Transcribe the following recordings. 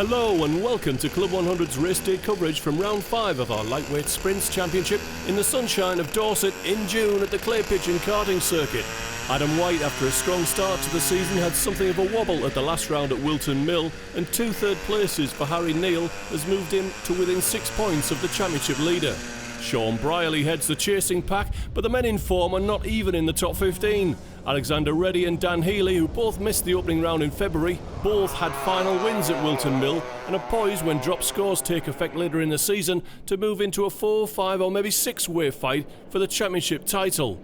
Hello and welcome to Club 100's race day coverage from round 5 of our Lightweight Sprints Championship in the sunshine of Dorset in June at the Clay Pigeon karting circuit. Adam White, after a strong start to the season, had something of a wobble at the last round at Wilton Mill, and 2 third places for Harry Neal has moved him to within 6 points of the championship leader. Sean Brierley heads the chasing pack, but the men in form are not even in the top 15. Alexander Reddy and Dan Healy, who both missed the opening round in February, both had final wins at Wilton Mill and are poised, when drop scores take effect later in the season, to move into a 4, 5 or maybe 6-way fight for the championship title.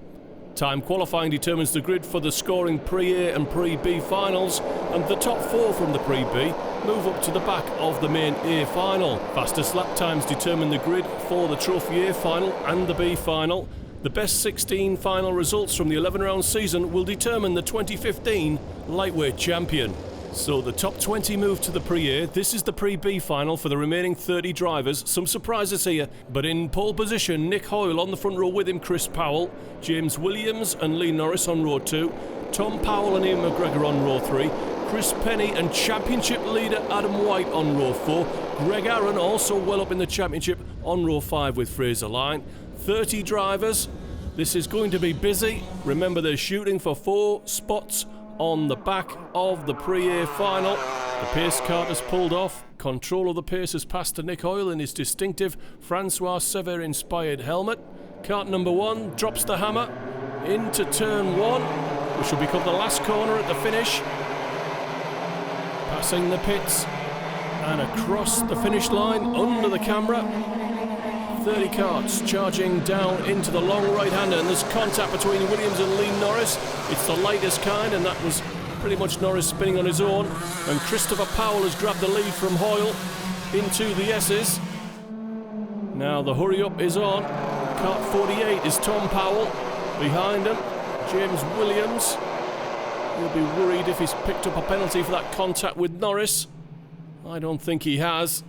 Time qualifying determines the grid for the scoring Pre-A and Pre-B finals, and the top 4 from the Pre-B move up to the back of the main A final. Fastest lap times determine the grid for the Trophy A final and the B final. The best 16 final results from the 11-round season will determine the 2015 lightweight champion. So the top 20 move to the Pre-A. This is the Pre-B final for the remaining 30 drivers. Some surprises here, but in pole position, Nick Hoyle on the front row, with him Chris Powell, James Williams and Lee Norris on row 2, Tom Powell and Ian McGregor on row 3, Chris Penny and championship leader Adam White on row 4, Greg Aaron also well up in the championship on row 5 with Fraser Line. 30 drivers. This is going to be busy. Remember, they're shooting for 4 spots on the back of the Pre-A final. The pace cart has pulled off. Control of the pace has passed to Nick Hoyle in his distinctive Francois Sever inspired helmet. Cart number 1 drops the hammer into turn 1, which will become the last corner at the finish. Passing the pits and across the finish line under the camera. 30 carts charging down into the long right-hander, and there's contact between Williams and Lee Norris. It's the lightest kind, and that was pretty much Norris spinning on his own. And Christopher Powell has grabbed the lead from Hoyle into the S's. Now the hurry-up is on. Cart 48 is Tom Powell. Behind him, James Williams. He'll be worried if he's picked up a penalty for that contact with Norris. I don't think he has.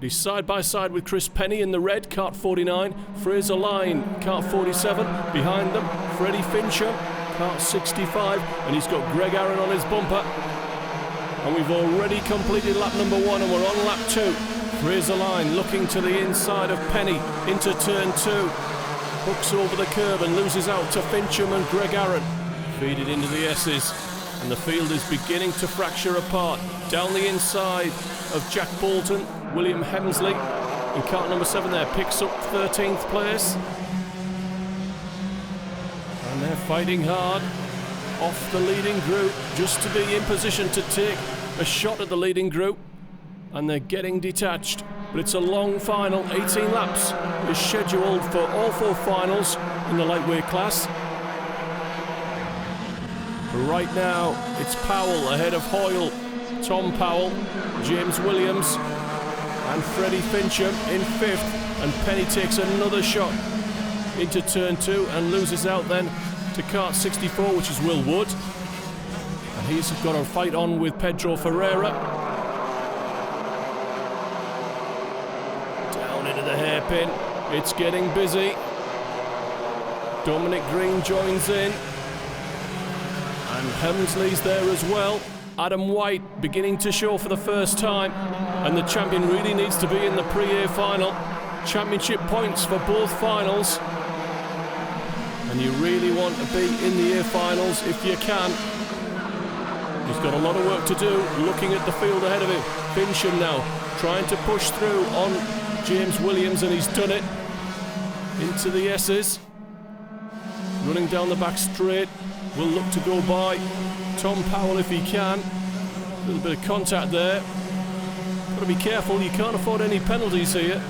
He's side by side with Chris Penny in the red, cart 49, Fraser Line, cart 47, behind them, Freddie Fincher, cart 65, and he's got Greg Aaron on his bumper. And we've already completed lap number 1 and we're on lap 2. Fraser Line looking to the inside of Penny into turn 2. Hooks over the curve and loses out to Fincham and Greg Aaron. Feed it into the S's, and the field is beginning to fracture apart. Down the inside of Jack Bolton, William Hemsley in cart number 7 there picks up 13th place. And they're fighting hard off the leading group just to be in position to take a shot at the leading group. And they're getting detached. But it's a long final. 18 laps is scheduled for all 4 finals in the lightweight class. But right now, it's Powell ahead of Hoyle, Tom Powell, James Williams and Freddie Fincham in 5th, and Penny takes another shot into turn 2 and loses out then to cart 64, which is Will Wood. And he's got a fight on with Pedro Ferreira. Down into the hairpin. It's getting busy. Dominic Green joins in. And Hemsley's there as well. Adam White beginning to show for the first time, and the champion really needs to be in the Pre-A final. Championship points for both finals, and you really want to be in the A finals if you can. He's got a lot of work to do, looking at the field ahead of him. Fincham now trying to push through on James Williams, and he's done it. Into the S's. Running down the back straight. Will look to go by Tom Powell if he can. A little bit of contact there. Got to be careful, you can't afford any penalties here.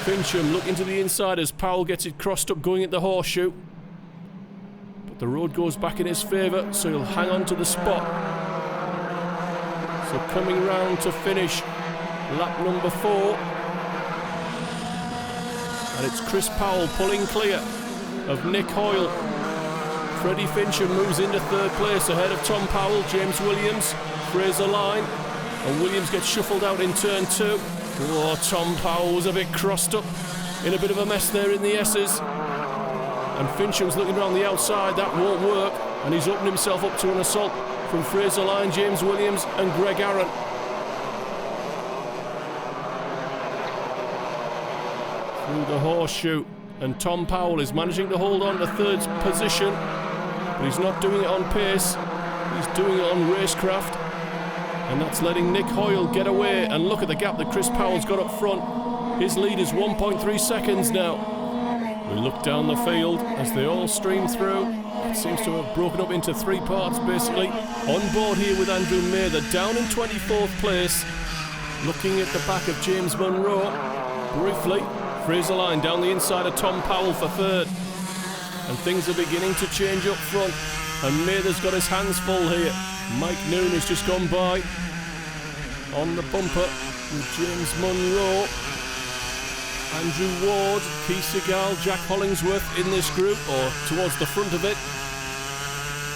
Fincham looking to the inside as Powell gets it crossed up going at the horseshoe. But the road goes back in his favour, so he'll hang on to the spot. So coming round to finish lap number 4. And it's Chris Powell pulling clear of Nick Hoyle. Freddie Fincham moves into 3rd place ahead of Tom Powell, James Williams, Fraser Line, and Williams gets shuffled out in turn 2. Oh, Tom Powell was a bit crossed up, in a bit of a mess there in the S's. And Fincham's looking around the outside, that won't work, and he's opened himself up to an assault from Fraser Line, James Williams and Greg Aaron. through the horseshoe, and Tom Powell is managing to hold on to third position, but he's not doing it on pace, he's doing it on racecraft, and that's letting Nick Hoyle get away. And look at the gap that Chris Powell's got up front. His lead is 1.3 seconds now. We look down the field as they all stream through. It seems to have broken up into three parts basically. On board here with Andrew Mather, down in 24th place. Looking at the back of James Munro. Briefly, Fraser Line down the inside of Tom Powell for third. And things are beginning to change up front. And Mather's got his hands full here. Mike Noon has just gone by on the bumper with James Munro. Andrew Ward, Keith Segal, Jack Hollingsworth in this group, or towards the front of it.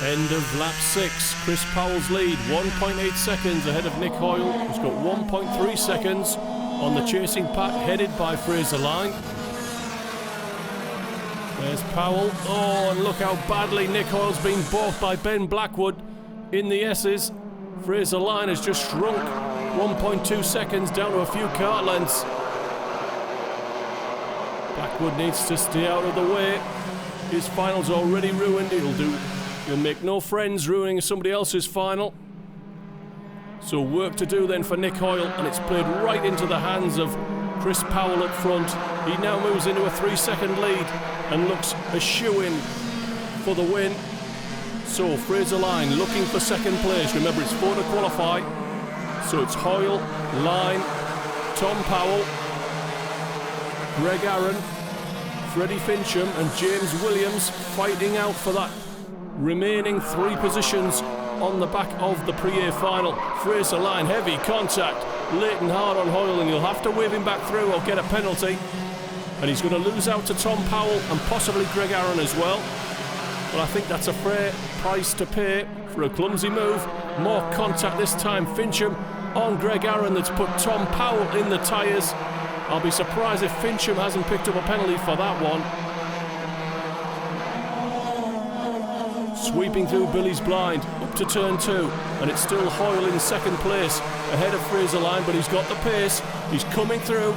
End of lap 6. Chris Powell's lead, 1.8 seconds ahead of Nick Hoyle, who's got 1.3 seconds on the chasing pack, headed by Fraser Line. There's Powell. Oh, and look how badly Nick Hoyle's been balked by Ben Blackwood in the S's. Fraser Line has just shrunk 1.2 seconds down to a few kart lengths. Blackwood needs to stay out of the way. His final's already ruined. He'll make no friends ruining somebody else's final. So work to do then for Nick Hoyle, and it's played right into the hands of Chris Powell up front. He now moves into a 3-second lead and looks a shoo-in for the win. So Fraser Line looking for second place. Remember, it's 4 to qualify. So it's Hoyle, Line, Tom Powell, Greg Aaron, Freddie Fincham and James Williams fighting out for that remaining 3 positions on the back of the Pre-A final. Fraser Line, heavy contact, late and hard on Hoyle, and you'll have to wave him back through or get a penalty. And he's going to lose out to Tom Powell and possibly Greg Aaron as well. But I think that's a fair price to pay for a clumsy move. More contact this time. Fincham on Greg Aaron, that's put Tom Powell in the tyres. I'll be surprised if Fincham hasn't picked up a penalty for that one. Sweeping through Billy's Blind up to turn 2, and it's still Hoyle in second place ahead of Fraser Line, but he's got the pace. He's coming through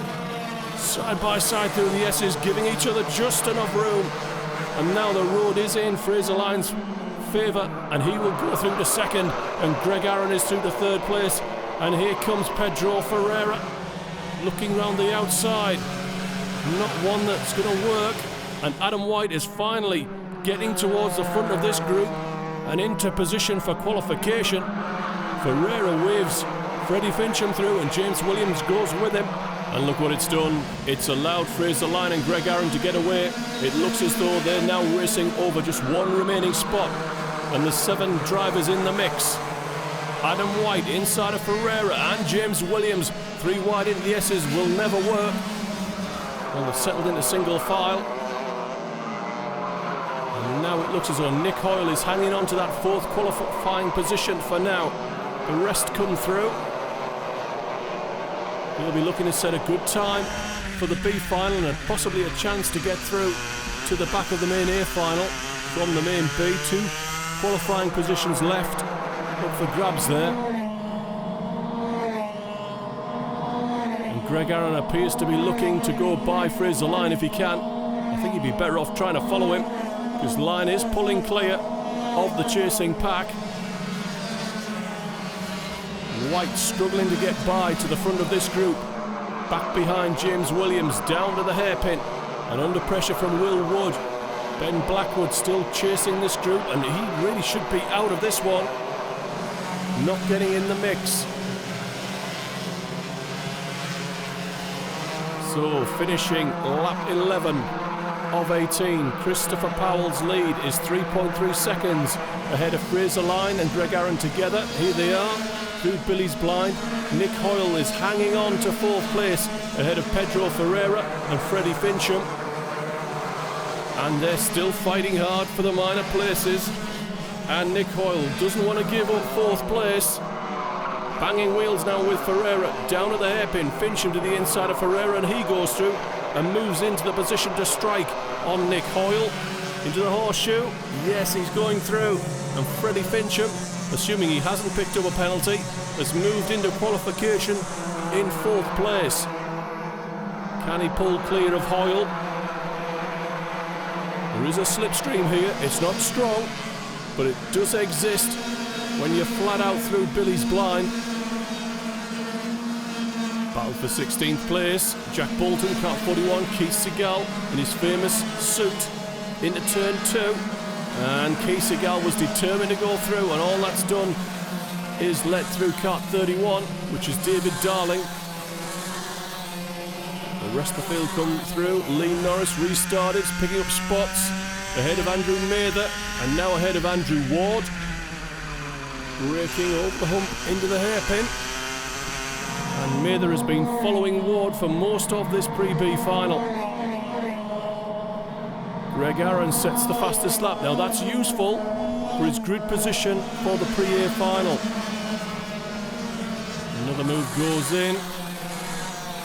side by side through the S's, giving each other just enough room. And now the road is in Fraser Line's favour, and he will go through to second, and Greg Aaron is through to third place. And here comes Pedro Ferreira looking round the outside. Not one that's going to work. And Adam White is finally getting towards the front of this group and into position for qualification. Ferreira waves Freddie Fincham through, and James Williams goes with him. And look what it's done. It's allowed Fraser Line and Greg Aaron to get away. It looks as though they're now racing over just one remaining spot. And there's 7 drivers in the mix. Adam White inside of Ferreira and James Williams. 3 wide into the S's will never work. Well, they've settled into single file. And now it looks as though Nick Hoyle is hanging on to that 4th qualifying position for now. The rest come through. He'll be looking to set a good time for the B final and possibly a chance to get through to the back of the main A final from the main B. 2 qualifying positions left up for grabs there. And Greg Aaron appears to be looking to go by Fraser Line if he can. I think he'd be better off trying to follow him, because Line is pulling clear of the chasing pack. White struggling to get by to the front of this group. Back behind James Williams, down to the hairpin, and under pressure from Will Wood. Ben Blackwood still chasing this group, and he really should be out of this one. Not getting in the mix. So finishing lap 11 of 18, Christopher Powell's lead is 3.3 seconds ahead of Fraser Line and Greg Aaron together. Here they are through Billy's Blind. Nick Hoyle is hanging on to 4th place ahead of Pedro Ferreira and Freddie Fincham. And they're still fighting hard for the minor places. And Nick Hoyle doesn't want to give up 4th place. Banging wheels now with Ferreira down at the hairpin. Fincham to the inside of Ferreira, and he goes through and moves into the position to strike on Nick Hoyle. Into the horseshoe. Yes, he's going through. And Freddie Fincham, assuming he hasn't picked up a penalty, has moved into qualification in 4th place. Can he pull clear of Hoyle? There is a slipstream here. It's not strong, but it does exist when you're flat out through Billy's blind. Battle for 16th place. Jack Bolton, Cat 41, Keith Seagal in his famous suit into turn 2. And Keith Seagal was determined to go through, and all that's done is let through Cat 31, which is David Darling. The rest of the field come through. Lee Norris restarted, picking up spots ahead of Andrew Mather, and now ahead of Andrew Ward. Breaking over the hump into the hairpin. And Mather has been following Ward for most of this pre-B final. Greg Aaron sets the fastest lap. Now that's useful for his grid position for the pre-A final. Another move goes in.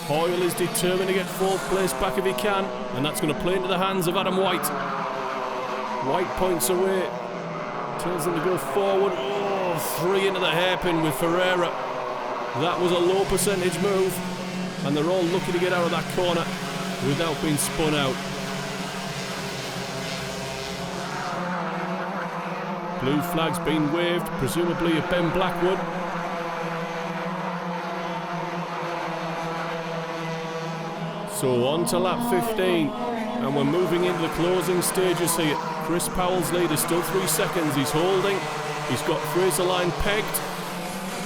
Hoyle is determined to get 4th place back if he can, and that's going to play into the hands of Adam White. White points away, tells him to go forward. Oh, 3 into the hairpin with Ferreira. That was a low percentage move, and they're all looking to get out of that corner without being spun out. Blue flag's been waved, presumably at Ben Blackwood. So on to lap 15, and we're moving into the closing stages here. Chris Powell's lead is still 3 seconds. He's holding. He's got Fraser Line pegged.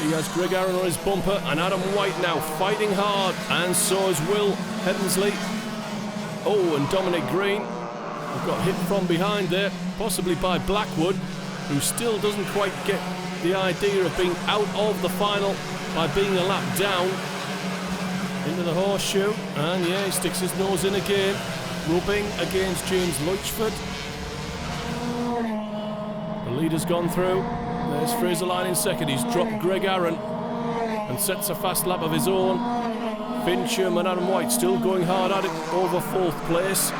He has Greg Aaron on his bumper, and Adam White now fighting hard, and so is Will Hedensley. Oh, and Dominic Green. We've got hit from behind there, possibly by Blackwood, who still doesn't quite get the idea of being out of the final by being a lap down. Into the horseshoe, and yeah, he sticks his nose in again, rubbing against James Luchford. The leader's gone through. There's Fraser Line in second. He's dropped Greg Aaron and sets a fast lap of his own. Fincham and Adam White still going hard at it over 4th place.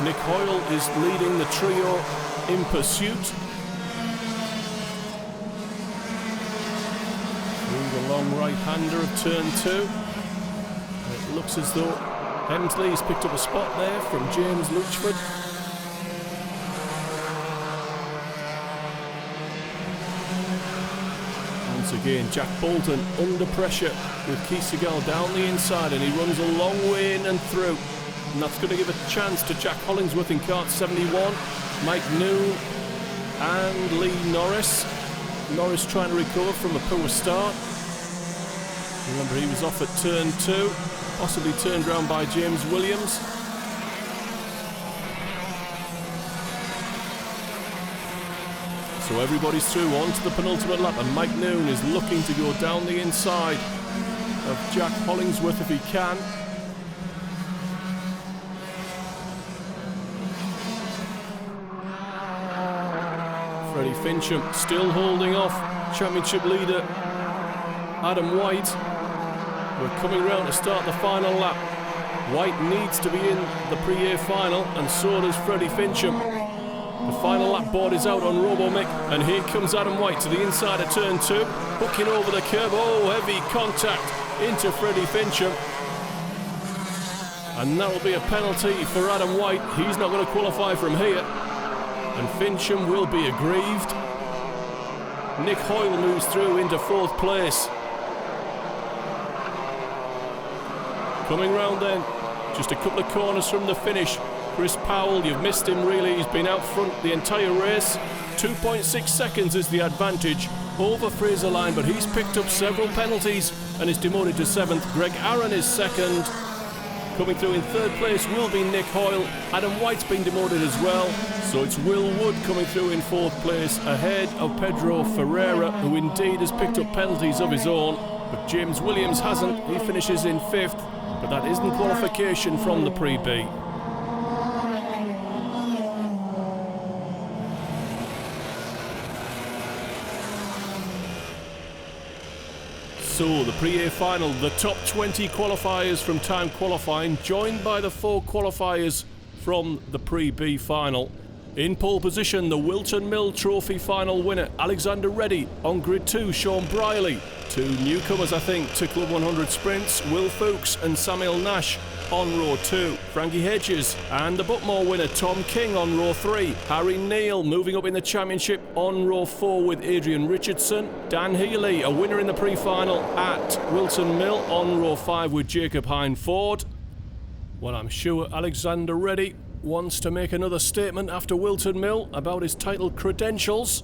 Nick Hoyle is leading the trio in pursuit. Through the long right-hander of turn 2. It looks as though Hemsley's picked up a spot there from James Luchford. Once again, Jack Bolton under pressure with Keith Seagal down the inside, and he runs a long way in and through. And that's going to give a chance to Jack Hollingsworth in kart 71, Mike Noon and Lee Norris. Norris trying to recover from a poor start. Remember, he was off at turn 2, possibly turned around by James Williams. So everybody's through onto the penultimate lap, and Mike Noon is looking to go down the inside of Jack Hollingsworth if he can. Freddie Fincham still holding off championship leader Adam White. We're coming round to start the final lap. White needs to be in the pre-A final, and so does Freddie Fincham. The final lap board is out on RoboMick, and here comes Adam White to the inside of turn 2, hooking over the curb. Oh, heavy contact into Freddie Fincham. And that will be a penalty for Adam White. He's not going to qualify from here, and Fincham will be aggrieved. Nick Hoyle moves through into 4th place. Coming round then, just a couple of corners from the finish. Chris Powell, you've missed him really. He's been out front the entire race. 2.6 seconds is the advantage over Fraser Line, but he's picked up several penalties and is demoted to 7th. Greg Aaron is 2nd. Coming through in 3rd place will be Nick Hoyle. Adam White's been demoted as well. So it's Will Wood coming through in 4th place ahead of Pedro Ferreira, who indeed has picked up penalties of his own. But James Williams hasn't. He finishes in 5th. But that isn't qualification from the pre-B. So the pre-A final, the top 20 qualifiers from time qualifying, joined by the 4 qualifiers from the pre-B final. In pole position, the Wilton Mill Trophy final winner, Alexander Reddy. On grid 2, Sean Briley. Two newcomers, I think, to Club 100 sprints, Will Fuchs and Samuel Nash on row 2. Frankie Hedges and the Butmore winner, Tom King, on row 3. Harry Neal moving up in the championship on row 4 with Adrian Richardson. Dan Healy, a winner in the pre-final at Wilton Mill, on row 5 with Jacob Hine-Ford. Well, I'm sure Alexander Reddy wants to make another statement after Wilton Mill about his title credentials.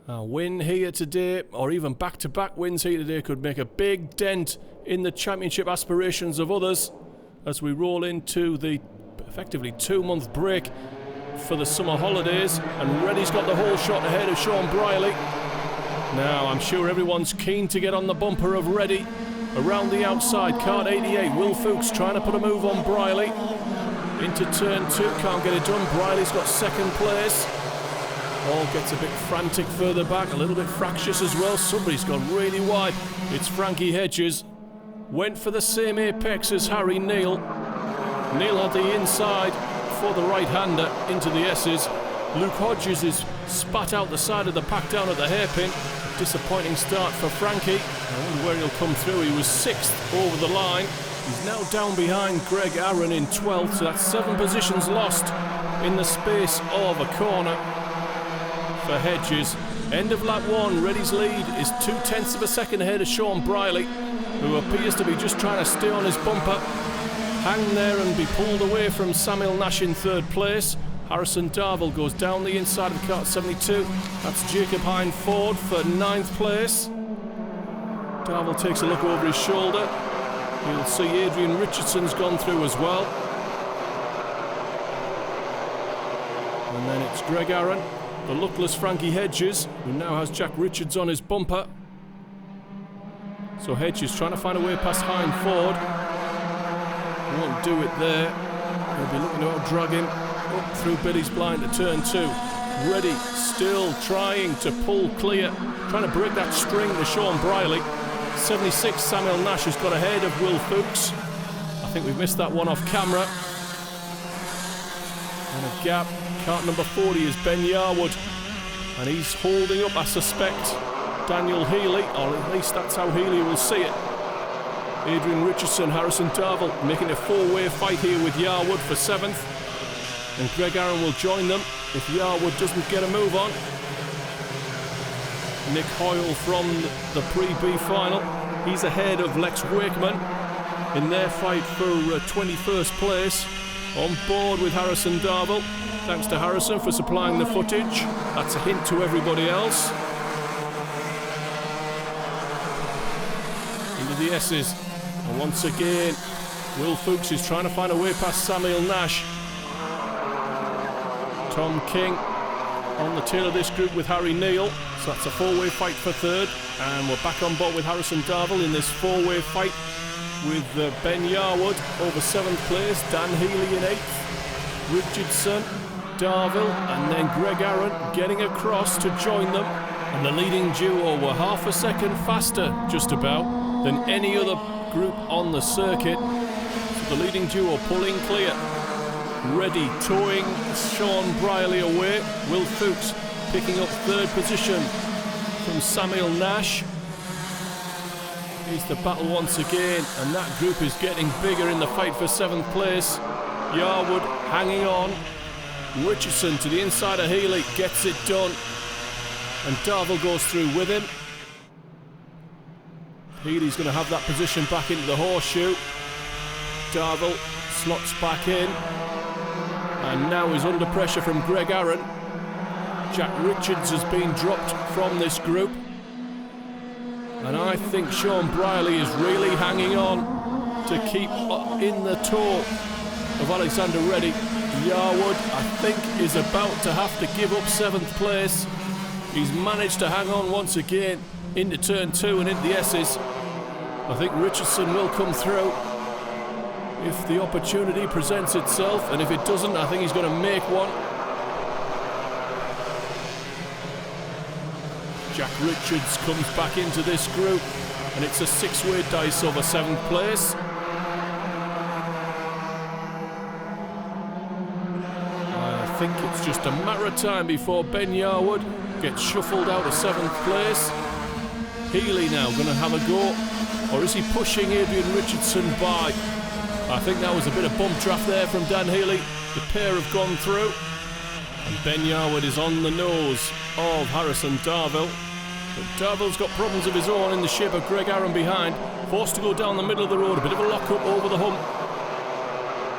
A win here today, or even back-to-back wins here today, could make a big dent in the championship aspirations of others as we roll into the effectively 2-month break for the summer holidays. And Reddy's got the whole shot ahead of Sean Briley. Now, I'm sure everyone's keen to get on the bumper of Reddy. Around the outside, card 88, Will Fuchs trying to put a move on Briley. Into turn 2, can't get it done. Briley's got second place. All gets a bit frantic further back, a little bit fractious as well. Somebody's gone really wide. It's Frankie Hedges. Went for the same apex as Harry Neal. Neal had the inside for the right-hander into the S's. Luke Hodges is spat out the side of the pack down at the hairpin. Disappointing start for Frankie. I wonder where he'll come through. He was 6th over the line. He's now down behind Greg Aaron in 12th, so that's 7 positions lost in the space of a corner for Hedges. End of lap 1, Reddy's lead is 0.2 of a second ahead of Sean Briley, who appears to be just trying to stay on his bumper, hang there and be pulled away from Samuel Nash in 3rd place. Harrison Darville goes down the inside of cart 72. That's Jacob Hine-Ford for 9th place. Darville takes a look over his shoulder. You'll see Adrian Richardson's gone through as well. And then it's Greg Aaron, the luckless Frankie Hedges, who now has Jack Richards on his bumper. So Hedges trying to find a way past Hine-Ford. Won't do it there. He'll be looking to out-drag him up through Billy's Blind to turn 2. Reddy still trying to pull clear, trying to break that string to Sean Briley. 76, Samuel Nash has got ahead of Will Fuchs. I think we've missed that one off camera. And a gap. Cart number 40 is Ben Yarwood. And he's holding up, I suspect, Daniel Healy, or at least that's how Healy will see it. Adrian Richardson, Harrison Darville making a 4-way fight here with Yarwood for 7th. And Greg Aaron will join them if Yarwood doesn't get a move on. Nick Hoyle from the pre-B final. He's ahead of Lex Wakeman in their fight for 21st place. On board with Harrison Darville. Thanks to Harrison for supplying the footage. That's a hint to everybody else. Into the S's. And once again, Will Fuchs is trying to find a way past Samuel Nash. Tom King on the tail of this group with Harry Neal. So that's a 4-way fight for 3rd. And we're back on board with Harrison Darville in this 4-way fight with Ben Yarwood over 7th place. Dan Healy in 8th. Richardson, Darville, and then Greg Aaron getting across to join them. And the leading duo were half a second faster, just about, than any other group on the circuit. So the leading duo pulling clear. Reddy towing Sean Briley away. Will Fuchs picking up 3rd position from Samuel Nash. Here's the battle once again, and that group is getting bigger in the fight for 7th place. Yarwood hanging on. Richardson to the inside of Healy, gets it done. And Darville goes through with him. Healy's going to have that position back into the horseshoe. Darville slots back in. And now he's under pressure from Greg Aaron. Jack Richards has been dropped from this group. And I think Sean Briley is really hanging on to keep in the tow of Alexander Reddy. Yarwood, I think, is about to have to give up 7th place. He's managed to hang on once again into turn 2 and into the S's. I think Richardson will come through if the opportunity presents itself, and if it doesn't, I think he's going to make one. Jack Richards comes back into this group, and it's a 6-way dice over 7th place. I think it's just a matter of time before Ben Yarwood gets shuffled out of 7th place. Healy now going to have a go, or is he pushing Adrian Richardson by? I think that was a bit of bump draft there from Dan Healy. The pair have gone through, and Ben Yarwood is on the nose of Harrison Darville. But Darville's got problems of his own in the shape of Greg Aaron behind, forced to go down the middle of the road, a bit of a lock-up over the hump.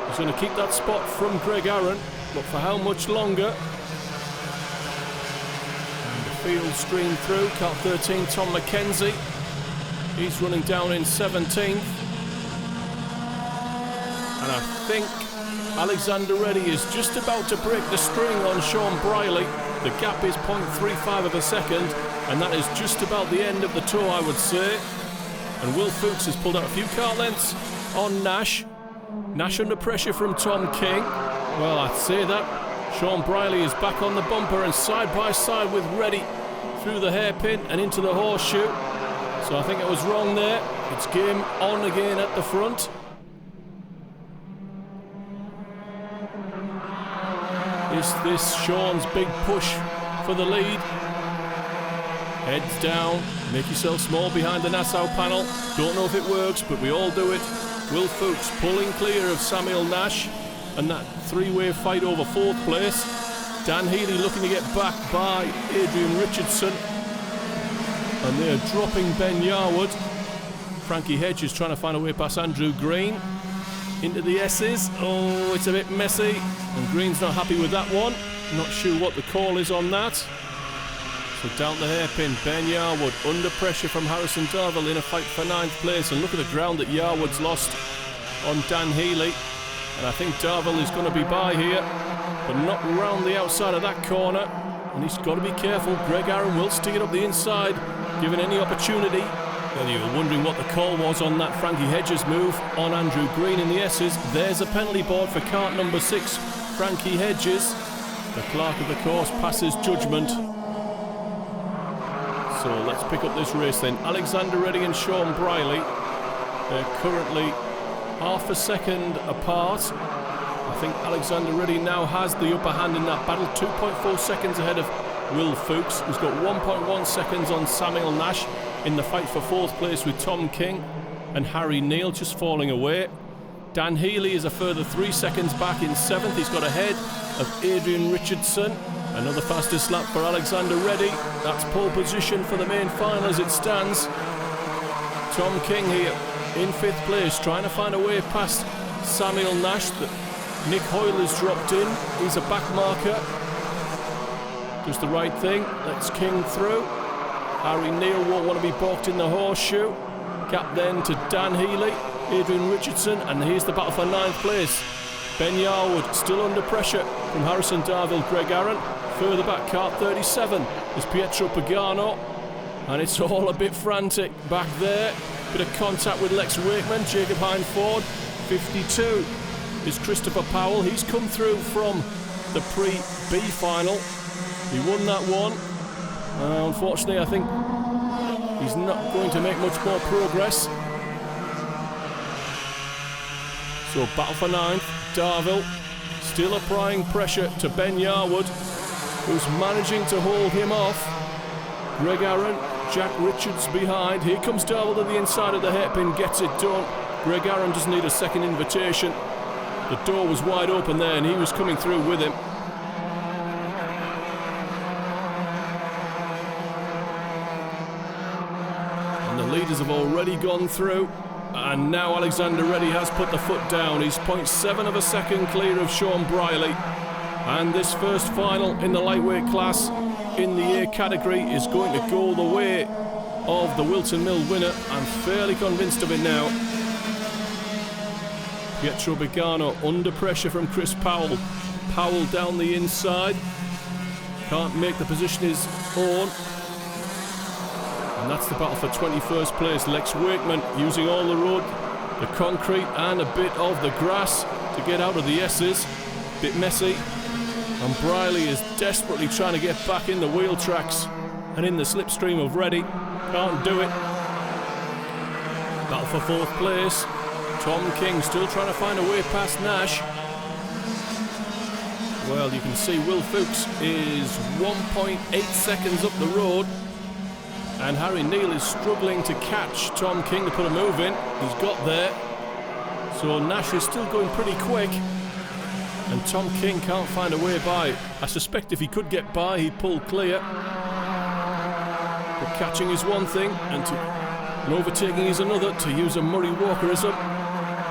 He's going to keep that spot from Greg Aaron, but for how much longer? And the field streamed through, car 13, Tom McKenzie. He's running down in 17th. And I think Alexander Reddy is just about to break the string on Sean Briley. The gap is 0.35 of a second, and that is just about the end of the tour, I would say. And Will Fuchs has pulled out a few car lengths on Nash. Nash under pressure from Tom King. Well, I'd say that. Sean Briley is back on the bumper and side by side with Reddy through the hairpin and into the horseshoe. So I think I was wrong there. It's game on again at the front. Is this Sean's big push for the lead? Heads down, make yourself small behind the Nassau panel. Don't know if it works, but we all do it. Will Fuchs pulling clear of Samuel Nash and that three-way fight over 4th place. Dan Healy looking to get back by Adrian Richardson. And they're dropping Ben Yarwood. Frankie Hedges trying to find a way past Andrew Green. Into the S's. Oh, it's a bit messy. And Green's not happy with that one. Not sure what the call is on that. So down the hairpin, Ben Yarwood under pressure from Harrison Darville in a fight for 9th place. And look at the ground that Yarwood's lost on Dan Healy. And I think Darville is going to be by here, but not round the outside of that corner. And he's got to be careful. Greg Aaron will stick it up the inside, given any opportunity. Then you were wondering what the call was on that Frankie Hedges move on Andrew Green in the S's. There's a penalty board for cart number 6, Frankie Hedges. The clerk of the course passes judgment. So let's pick up this race then. Alexander Reddy and Sean Briley. They're currently half a second apart. I think Alexander Reddy now has the upper hand in that battle. 2.4 seconds ahead of Will Fuchs, who's got 1.1 seconds on Samuel Nash in the fight for 4th place with Tom King and Harry Neal just falling away. Dan Healy is a further 3 seconds back in 7th. He's got ahead of Adrian Richardson. Another fastest lap for Alexander Reddy. That's pole position for the main final as it stands. Tom King here in 5th place, trying to find a way past Samuel Nash. Nick Hoyle has dropped in. He's a back marker. Does the right thing. Lets King through. Harry Neal won't want to be balked in the horseshoe. Gap then to Dan Healy, Adrian Richardson, and here's the battle for 9th place. Ben Yarwood still under pressure from Harrison Darville, Greg Aaron. Further back, cart 37 is Pietro Pagano, and it's all a bit frantic back there. Bit of contact with Lex Wakeman, Jacob Hindford. 52 is Christopher Powell. He's come through from the pre-B final. He won that one. Unfortunately, I think he's not going to make much more progress. So battle for 9th, Darville still applying pressure to Ben Yarwood, who's managing to hold him off. Greg Aaron, Jack Richards behind. Here comes Darville to the inside of the hairpin, gets it done. Greg Aaron doesn't need a second invitation. The door was wide open there and he was coming through with him. And the leaders have already gone through. And now Alexander Reddy has put the foot down. He's 0.7 of a second clear of Sean Briley. And this first final in the lightweight class in the A category is going to go the way of the Wilton Mill winner. I'm fairly convinced of it now. Pietro Pagano under pressure from Chris Powell. Powell down the inside. Can't make the position his own. And that's the battle for 21st place. Lex Wakeman using all the road, the concrete and a bit of the grass to get out of the S's. Bit messy. And Briley is desperately trying to get back in the wheel tracks and in the slipstream of Reddy. Can't do it. Battle for 4th place. Tom King still trying to find a way past Nash. Well, you can see Will Fuchs is 1.8 seconds up the road, and Harry Neal is struggling to catch Tom King to put a move in. He's got there. So Nash is still going pretty quick, and Tom King can't find a way by. I suspect if he could get by, he'd pull clear. But catching is one thing, and overtaking is another, to use a Murray Walkerism.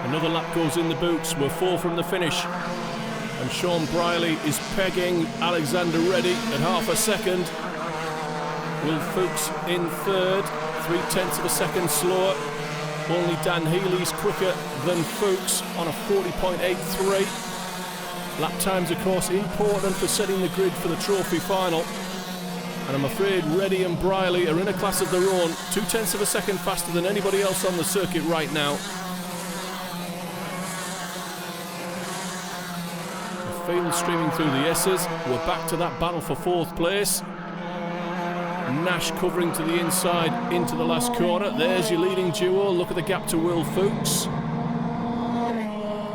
Another lap goes in the boots. We're 4 from the finish. And Sean Briley is pegging Alexander Reddy at half a second. Will Fuchs in third, 0.3 of a second slower. Only Dan Healy's quicker than Fuchs on a 40.83. Lap times, of course, important for setting the grid for the trophy final. And I'm afraid Reddy and Briley are in a class of their own, 0.2 of a second faster than anybody else on the circuit right now. The field streaming through the S's. We're back to that battle for 4th place. Nash covering to the inside into the last corner. There's your leading duo. Look at the gap to Will Fuchs.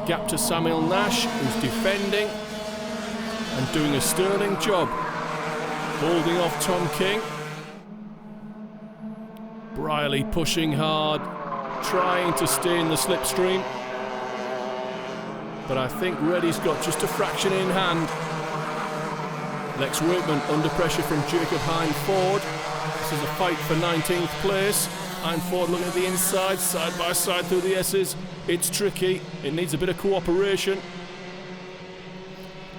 Gap to Samuel Nash, who's defending and doing a sterling job, holding off Tom King. Briley pushing hard, trying to stay in the slipstream. But I think Reddy's got just a fraction in hand. Lex Workman under pressure from Jacob Hine-Ford. This is a fight for 19th place. Hine-Ford looking at the inside, side by side through the S's. It's tricky. It needs a bit of cooperation.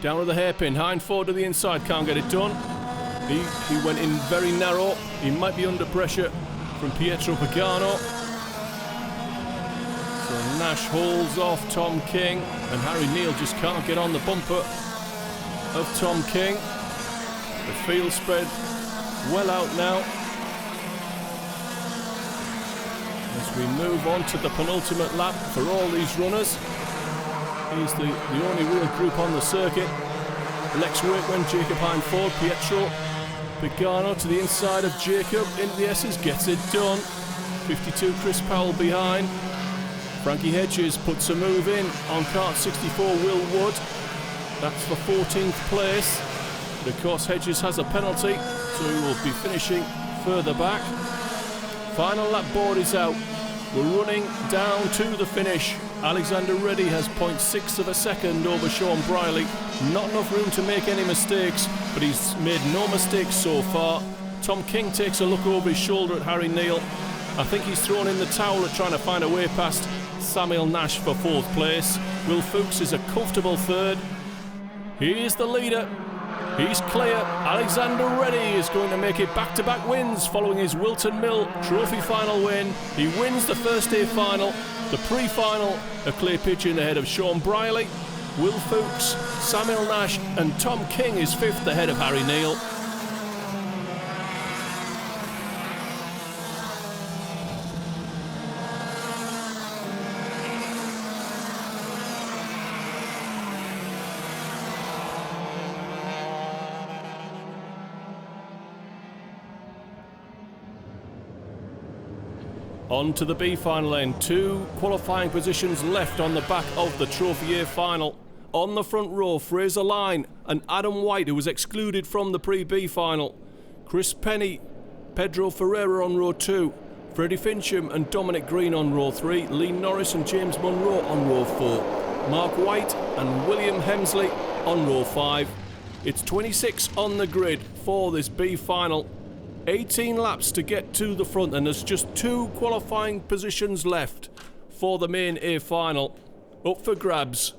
Down to the hairpin. Hine-Ford to the inside, can't get it done. He went in very narrow. He might be under pressure from Pietro Pagano. So Nash holds off Tom King, and Harry Neal just can't get on the bumper of Tom King. The field spread well out now. As we move on to the penultimate lap for all these runners. He's the only real group on the circuit. Lex Workman, Jacob Hine-Ford, Pietro Pagano to the inside of Jacob into the S's, gets it done. 52 Chris Powell behind. Frankie Hedges puts a move in on kart 64 Will Wood. That's for 14th place. But of course Hedges has a penalty, so he will be finishing further back. Final lap board is out. We're running down to the finish. Alexander Reddy has 0.6 of a second over Sean Briley. Not enough room to make any mistakes, but he's made no mistakes so far. Tom King takes a look over his shoulder at Harry Neal. I think he's thrown in the towel at trying to find a way past Samuel Nash for 4th place. Will Fuchs is a comfortable 3rd. Here's the leader. He's clear. Alexander Reddy is going to make it back-to-back wins following his Wilton Mill Trophy final win. He wins the first day final, the pre-final at Clay Pigeon ahead of Sean Briley. Will Fuchs, Samuel Nash and Tom King is 5th ahead of Harry Neal. On to the B final then. 2 qualifying positions left on the back of the Trophy A final. On the front row, Fraser Line and Adam White, who was excluded from the pre-B final. Chris Penny, Pedro Ferreira on row 2. Freddie Fincham and Dominic Green on row 3. Lee Norris and James Munro on row 4. Mark White and William Hemsley on row 5. It's 26 on the grid for this B final. 18 laps to get to the front, and there's just 2 qualifying positions left for the main A final up for grabs.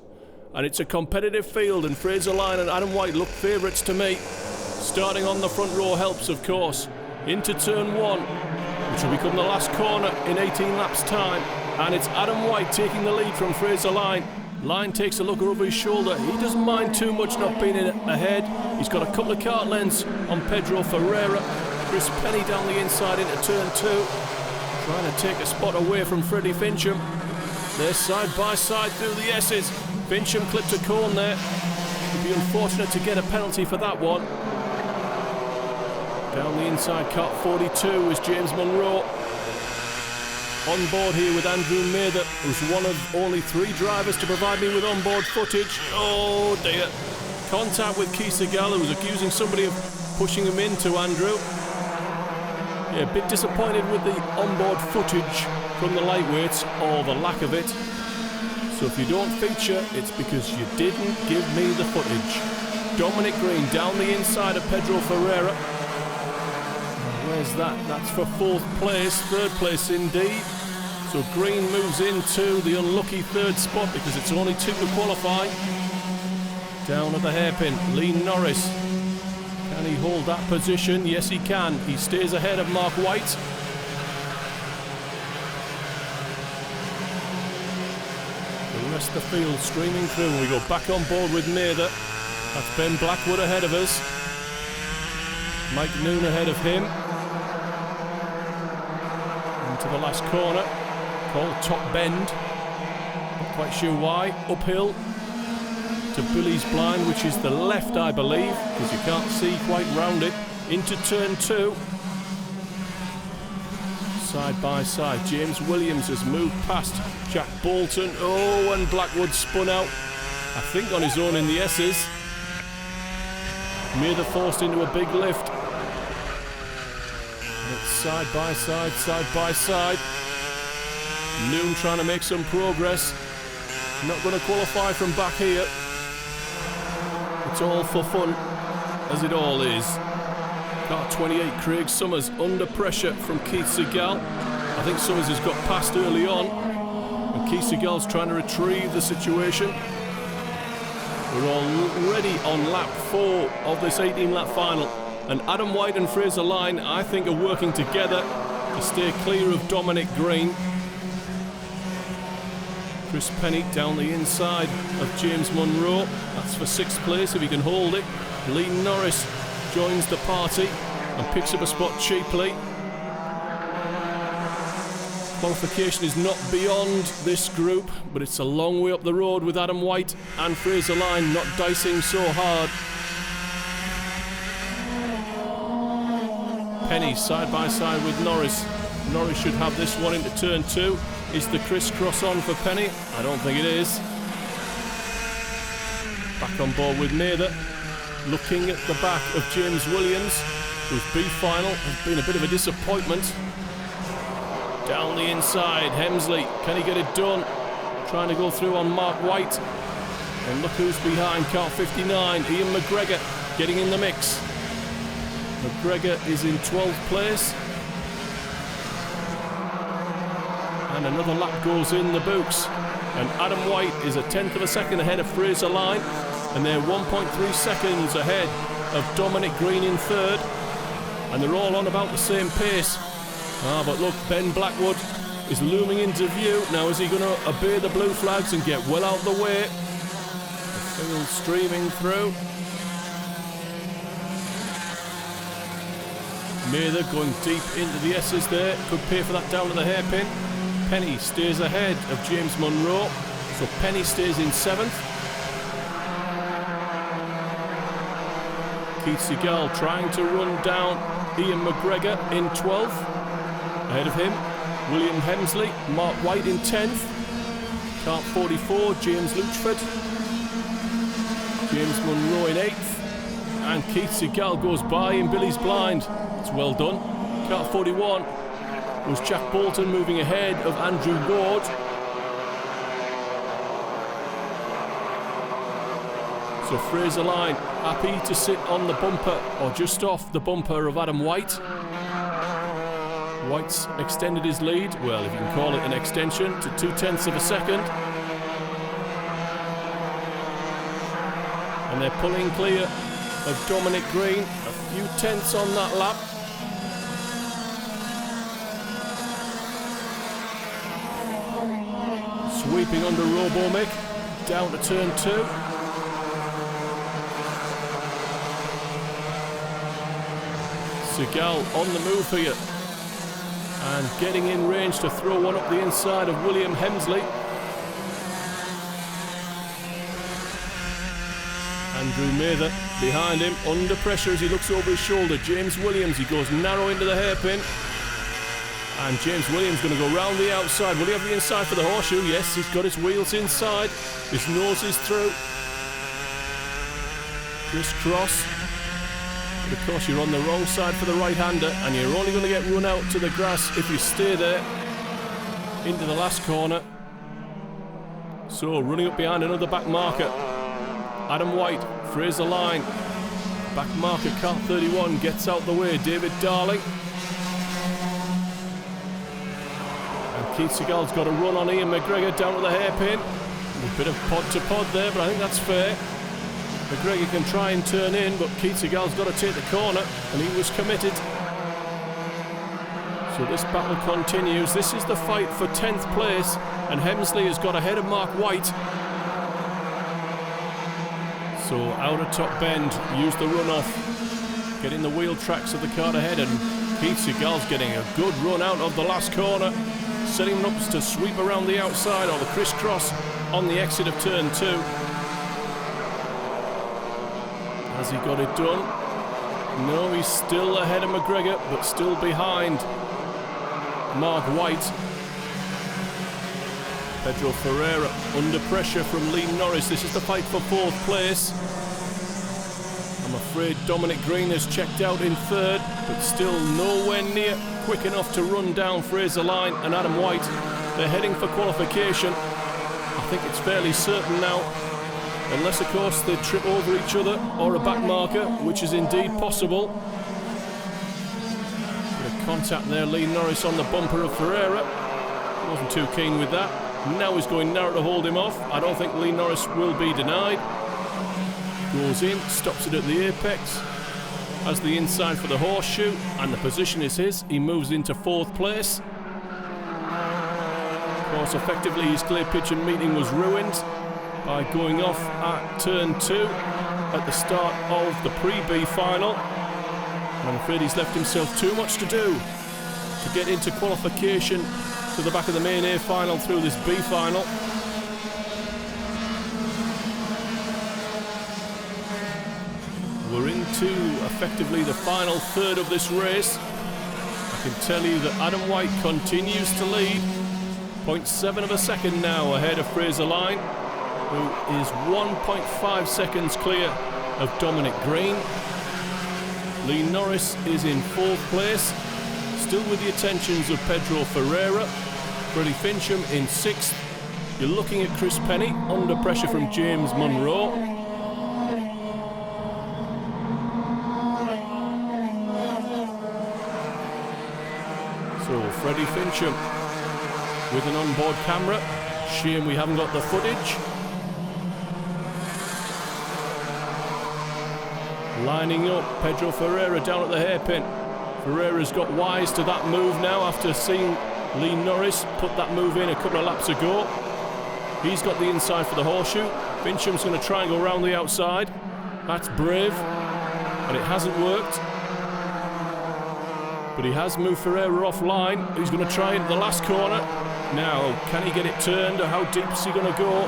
And it's a competitive field, and Fraser Line and Adam White look favourites to me. Starting on the front row helps, of course, into turn 1, which will become the last corner in 18 laps time, and it's Adam White taking the lead from Fraser Line. Line takes a look over his shoulder. He doesn't mind too much not being in ahead. He's got a couple of kart lengths on Pedro Ferreira. Chris Penny down the inside into turn 2, trying to take a spot away from Freddie Fincham. They're side by side through the S's. Fincham clipped a cone there. Would be unfortunate to get a penalty for that one. Down the inside, kart 42 is James Munro. On board here with Andrew Mather, who's one of only 3 drivers to provide me with onboard footage. Oh dear. contact with Keith Segal, who's accusing somebody of pushing him into Andrew. Yeah, a bit disappointed with the onboard footage from the lightweights, or the lack of it. So if you don't feature, it's because you didn't give me the footage. Dominic Green down the inside of Pedro Ferreira. Where's that? That's for 4th place, 3rd place indeed. So Green moves into the unlucky 3rd spot because it's only 2 to qualify. Down at the hairpin, Lee Norris. Can he hold that position? Yes, he can. He stays ahead of Mark White. The rest of the field streaming through. We go back on board with Mather. That's Ben Blackwood ahead of us. Mike Noon ahead of him. Into the last corner. Called Top Bend. Not quite sure why. Uphill to Billy's Blind, which is the left, I believe, because you can't see quite round it. Into turn 2. Side by side, James Williams has moved past Jack Bolton. Oh, and Blackwood spun out, I think on his own in the S's. Mather forced into a big lift. And it's side by side, side by side. Noon trying to make some progress. Not going to qualify from back here. It's all for fun, as it all is. Car 28, Craig Summers under pressure from Keith Segal. I think Summers has got past early on, and Keith Segal's trying to retrieve the situation. We're already on lap 4 of this 18-lap final, and Adam White and Fraser Line, I think, are working together to stay clear of Dominic Green. Chris Penny down the inside of James Munro. That's for 6th place if he can hold it. Lee Norris joins the party and picks up a spot cheaply. Qualification is not beyond this group, but it's a long way up the road with Adam White and Fraser Line not dicing so hard. Penny side by side with Norris. Norris should have this one into turn 2. Is the crisscross on for Penny? I don't think it is. Back on board with Mather. Looking at the back of James Williams, whose B final has been a bit of a disappointment. Down the inside, Hemsley. Can he get it done? Trying to go through on Mark White. And look who's behind, car 59. Ian McGregor getting in the mix. McGregor is in 12th place. And another lap goes in the books. And Adam White is a 1/10 of a second ahead of Fraser Line. And they're 1.3 seconds ahead of Dominic Green in 3rd. And they're all on about the same pace. But look, Ben Blackwood is looming into view. Now, is he going to obey the blue flags and get well out of the way? The field streaming through. Mather going deep into the S's there. Could pay for that down to the hairpin. Penny stays ahead of James Munro. So Penny stays in 7th. Keith Segal trying to run down Ian McGregor in 12th. Ahead of him, William Hemsley, Mark White in 10th. Kart 44, James Luchford. James Munro in 8th. And Keith Segal goes by in Billy's Blind. It's well done. Kart 41 was Jack Bolton moving ahead of Andrew Ward. So Fraser Line happy to sit on the bumper, or just off the bumper of Adam White. White's extended his lead, well, if you can call it an extension, to 2/10 of a second. And they're pulling clear of Dominic Green. A few tenths on that lap. Sweeping under Robomick, down to turn 2. Segal on the move here. And getting in range to throw one up the inside of William Hemsley. Andrew Mather behind him, under pressure as he looks over his shoulder. James Williams, he goes narrow into the hairpin. And James Williams going to go round the outside. Will he have the inside for the horseshoe? Yes, he's got his wheels inside. His nose is through. crisscross. But of course, you're on the wrong side for the right-hander, and you're only going to get run out to the grass if you stay there into the last corner. So running up behind another back marker, Adam White, Fraser Line. Back marker, car 31, gets out the way, David Darling. And Keith Seagal's got a run on Ian McGregor down to the hairpin. A bit of pod to pod there, but I think that's fair. McGregor can try and turn in, but Keith Seagal's got to take the corner, and he was committed. So this battle continues. This is the fight for 10th place, and Hemsley has got ahead of Mark White. So outer top bend, use the runoff, get in the wheel tracks of the car ahead, and Keith Seagal's getting a good run out of the last corner, setting him up to sweep around the outside or the crisscross on the exit of turn 2. Has he got it done? No, he's still ahead of McGregor, but still behind Mark White. Pedro Ferreira under pressure from Lee Norris. This is the fight for 4th place. I'm afraid Dominic Green has checked out in 3rd, but still nowhere near quick enough to run down Fraser Line and Adam White. They're heading for qualification. I think it's fairly certain now, unless of course they trip over each other or a back marker, which is indeed possible. Bit of contact there, Lee Norris on the bumper of Ferreira. Wasn't too keen with that. Now he's going narrow to hold him off. I don't think Lee Norris will be denied. Goes in, stops it at the apex, has the inside for the horseshoe, and the position is his. He moves into 4th place. Of course, effectively his Clay Pigeon meeting was ruined by going off at turn 2 at the start of the pre-B final. And I'm afraid he's left himself too much to do to get into qualification to the back of the main A final through this B final. We're into effectively the final third of this race. I can tell you that Adam White continues to lead. 0.7 of a second now ahead of Fraser Line, who is 1.5 seconds clear of Dominic Green. Lee Norris is in 4th place, still with the attentions of Pedro Ferreira. Freddie Fincham in 6th. You're looking at Chris Penny under pressure from James Munro. So Freddie Fincham with an onboard camera. Shame we haven't got the footage. Lining up Pedro Ferreira down at the hairpin. Ferreira's got wise to that move now after seeing Lee Norris put that move in a couple of laps ago. He's got the inside for the horseshoe. Fincham's going to try and go around the outside. That's brave, and it hasn't worked. But he has moved Ferreira offline. He's going to try into the last corner. Now, can he get it turned, or how deep is he going to go?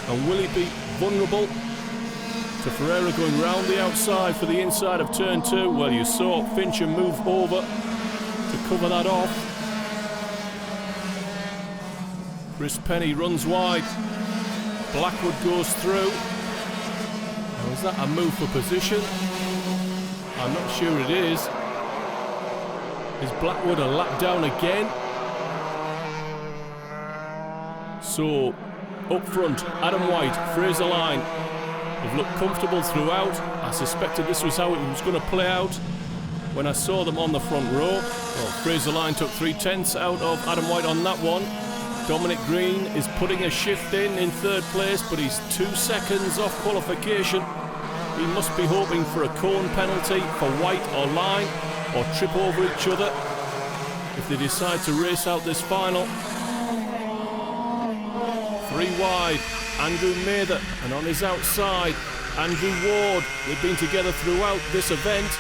And will he be vulnerable to Ferreira going round the outside for the inside of turn 2? Well, you saw Fincham move over to cover that off. Chris Penny runs wide. Blackwood goes through. Now, is that a move for position? I'm not sure it is. Is Blackwood a lap down again? So, up front, Adam White, Fraser Line have looked comfortable throughout. I suspected this was how it was going to play out when I saw them on the front row. Well, Fraser Line took 3/10 out of Adam White on that one. Dominic Green is putting a shift in 3rd place, but he's 2 seconds off qualification. He must be hoping for a cone penalty for White or Line, or trip over each other if they decide to race out this final. 3 wide, Andrew Mather, and on his outside, Andrew Ward. They've been together throughout this event.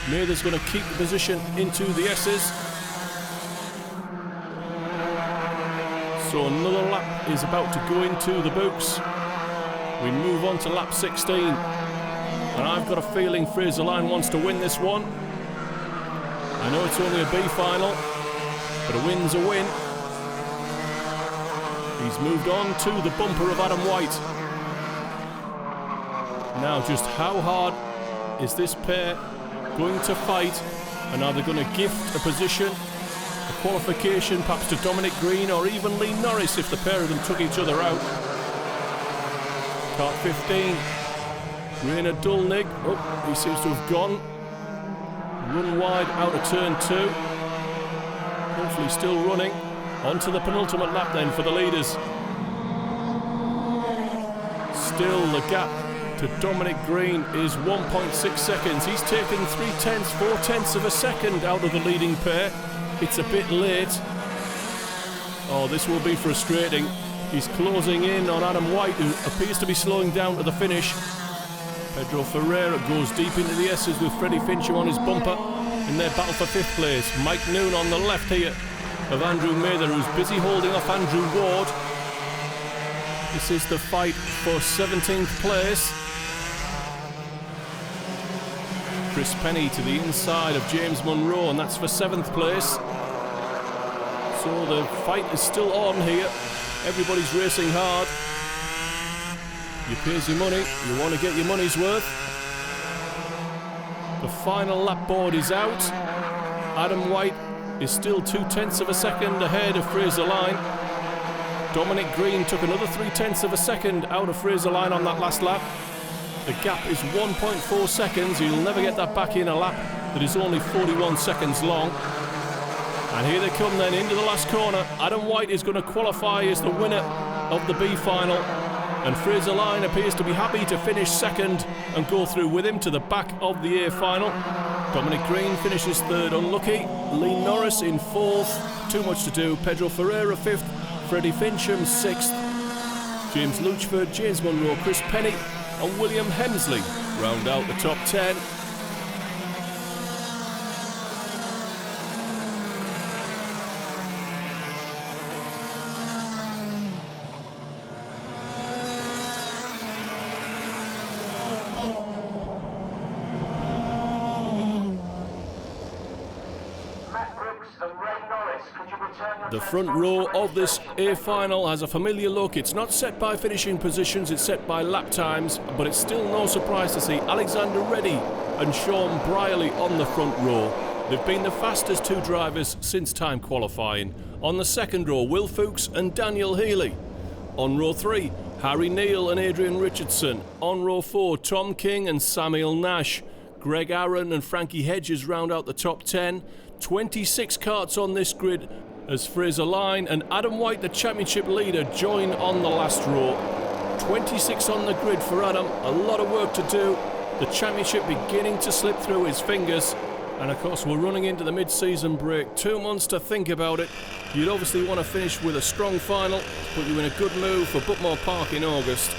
Mather's going to keep the position into the S's. So another lap is about to go into the books. We move on to lap 16. And I've got a feeling Fraser Line wants to win this one. I know it's only a B final, but a win's a win. He's moved on to the bumper of Adam White. Now, just how hard is this pair going to fight? And are they going to gift a position, a qualification, perhaps to Dominic Green or even Lee Norris if the pair of them took each other out? Kart 15, Rainer Dullnig. Oh, he seems to have gone. Run wide out of turn 2. Hopefully still running. Onto the penultimate lap then for the leaders. Still the gap to Dominic Green is 1.6 seconds. He's taken 4/10 of a second out of the leading pair. It's a bit late. Oh, this will be frustrating. He's closing in on Adam White, who appears to be slowing down to the finish. Pedro Ferreira goes deep into the S's with Freddie Fincham on his bumper in their battle for 5th place. Mike Noon on the left here of Andrew Mather, who's busy holding off Andrew Ward. This is the fight for 17th place. Chris Penny to the inside of James Munro, and that's for 7th place. So the fight is still on here. Everybody's racing hard. You pays your money, you want to get your money's worth. The final lap board is out. Adam White is still 2/10 of a second ahead of Fraser Line. Dominic Green took another 3/10 of a second out of Fraser Line on that last lap. The gap is 1.4 seconds. You'll never get that back in a lap that is only 41 seconds long. And here they come then into the last corner. Adam White is going to qualify as the winner of the B final. And Fraser Line appears to be happy to finish second and go through with him to the back of the A final. Dominic Green finishes 3rd, unlucky. Lee Norris in 4th, too much to do. Pedro Ferreira 5th, Freddie Fincham 6th. James Luchford, James Munro, Chris Penny and William Hemsley round out the top 10. The front row of this A final has a familiar look. It's not set by finishing positions, it's set by lap times, but it's still no surprise to see Alexander Reddy and Sean Brierley on the front row. They've been the fastest 2 drivers since time qualifying. On the second row, Will Fuchs and Daniel Healy. On row 3, Harry Neal and Adrian Richardson. On row 4, Tom King and Samuel Nash. Greg Aaron and Frankie Hedges round out the top 10. 26 karts on this grid as Fraser Line and Adam White, the championship leader, join on the last row. 26 on the grid for Adam, a lot of work to do. The championship beginning to slip through his fingers. And of course we're running into the mid-season break. 2 months to think about it. You'd obviously want to finish with a strong final, put you in a good move for Butmore Park in August.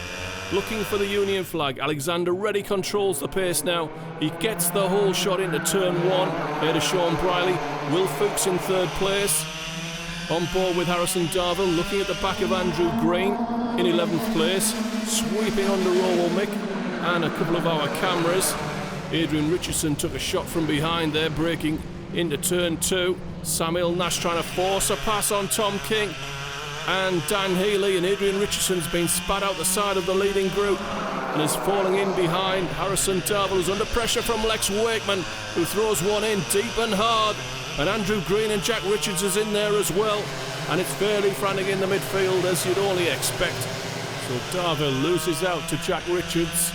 Looking for the Union flag. Alexander Reddy controls the pace now. He gets the whole shot into turn 1. Ahead of Sean Brierley. Will Fuchs in 3rd place. On board with Harrison Darville, looking at the back of Andrew Green in 11th place. Sweeping under Romo Mick and a couple of our cameras. Adrian Richardson took a shot from behind there, braking into turn 2. Samuel Nash trying to force a pass on Tom King. And Dan Healy, and Adrian Richardson's been spat out the side of the leading group and is falling in behind. Harrison Darville is under pressure from Lex Wakeman, who throws one in deep and hard. And Andrew Green and Jack Richards is in there as well. And it's fairly frantic in the midfield, as you'd only expect. So Darville loses out to Jack Richards.